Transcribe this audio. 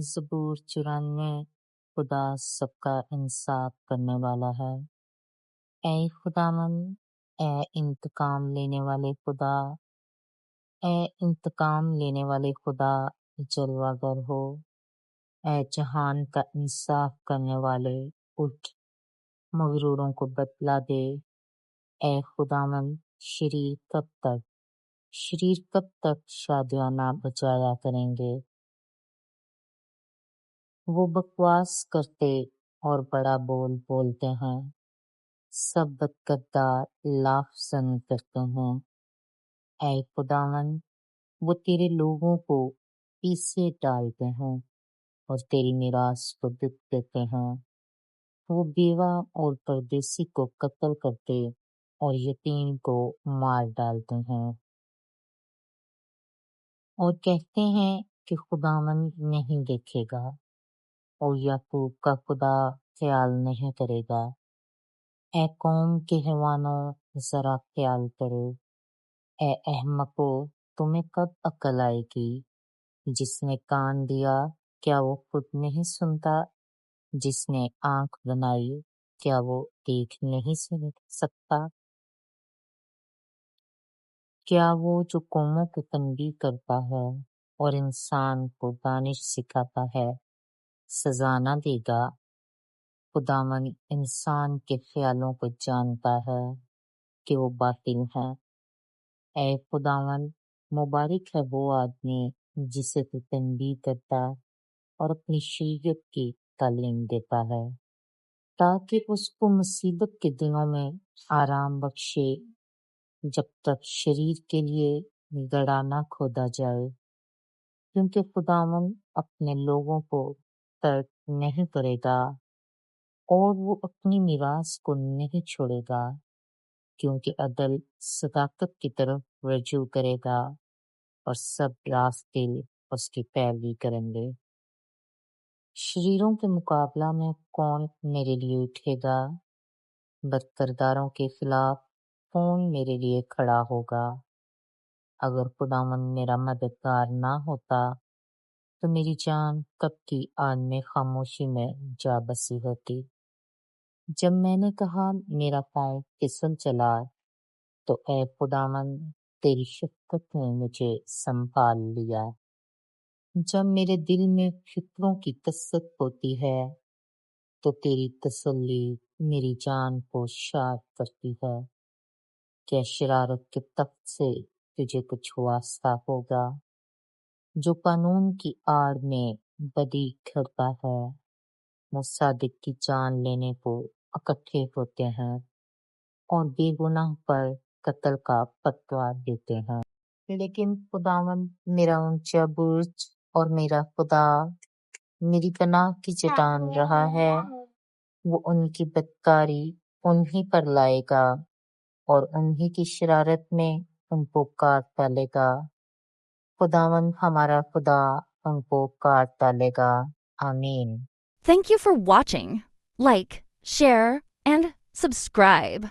زبور 94۔ خدا سب کا انصاف کرنے والا ہے۔ اے خداوند، اے انتقام لینے والے خدا، اے انتقام لینے والے خدا، جلوہ گر ہو۔ اے جہان کا انصاف کرنے والے، اٹھ، مغروروں کو بدلہ دے۔ اے خداوند، شریر کب تک شادیانہ بجایا کریں گے؟ وہ بکواس کرتے اور بڑا بول بولتے ہیں، سب بدکردار لاف زنی کرتے ہیں۔ اے خداوند، وہ تیرے لوگوں کو پیسے ڈالتے ہیں اور تیری میراث کو دکھ دیتے ہیں۔ وہ بیوہ اور پردیسی کو قتل کرتے اور یتیم کو مار ڈالتے ہیں، اور کہتے ہیں کہ خداوند نہیں دیکھے گا اور یعقوب کا خدا خیال نہیں کرے گا۔ اے قوم کے حیوانوں، ذرا خیال کرو۔ اے احمقو، تمہیں کب عقل آئے گی؟ جس نے کان دیا، کیا وہ خود نہیں سنتا؟ جس نے آنکھ بنائی، کیا وہ دیکھ نہیں سکتا؟ کیا وہ جو قوموں کو تنبیہ کرتا ہے اور انسان کو دانش سکھاتا ہے، سزا نہ دے گا؟ خداوند انسان کے خیالوں کو جانتا ہے کہ وہ باطل ہیں۔ اے خداوند، مبارک ہے وہ آدمی جسے تو تنبیہ کرتا اور اپنی شریعت کی تعلیم دیتا ہے، تاکہ اس کو مصیبت کے دنوں میں آرام بخشے، جب تک شریر کے لیے گڑھا نہ کھودا جائے، کیونکہ خداوند اپنے لوگوں کو ترک نہیں کرے گا اور وہ اپنی میراث کو نہیں چھوڑے گا، کیونکہ عدل صداقت کی طرف رجوع کرے گا اور سب راست دل اس کی پیروی کریں گے۔ شریروں کے مقابلہ میں کون میرے لیے اٹھے گا؟ بدکرداروں کے خلاف کون میرے لیے کھڑا ہوگا؟ اگر خداوند میرا مددگار نہ ہوتا تو میری جان کب کی عالم خاموشی میں جا بسی ہوتی۔ جب میں نے کہا میرا پاؤں پھسل چلا، تو اے خداوند، تیری شفقت نے مجھے سنبھال لیا۔ جب میرے دل میں فکروں کی کثرت ہوتی ہے تو تیری تسلی میری جان کو شاد کرتی ہے۔ کیا شرارت کے تخت سے تجھے کچھ واسطہ ہوگا؟ جو قانون کی آڑ میں بدی کرتا ہے، وہ صادق کی جان لینے کو اکٹھے ہوتے ہیں اور بے گناہ پر قتل کا فتویٰ دیتے ہیں۔ لیکن خداوند میرا اونچا برج اور میرا خدا میری پناہ کی چٹان رہا ہے، وہ ان کی بدکاری انہی پر لائے گا اور انہی کی شرارت میں ان کو کاٹ ڈالے گا۔ خداوند ہمارا خدا ان کو کاٹ ڈالے گا۔ آمین۔ Thank you for watching. Like, share, and subscribe.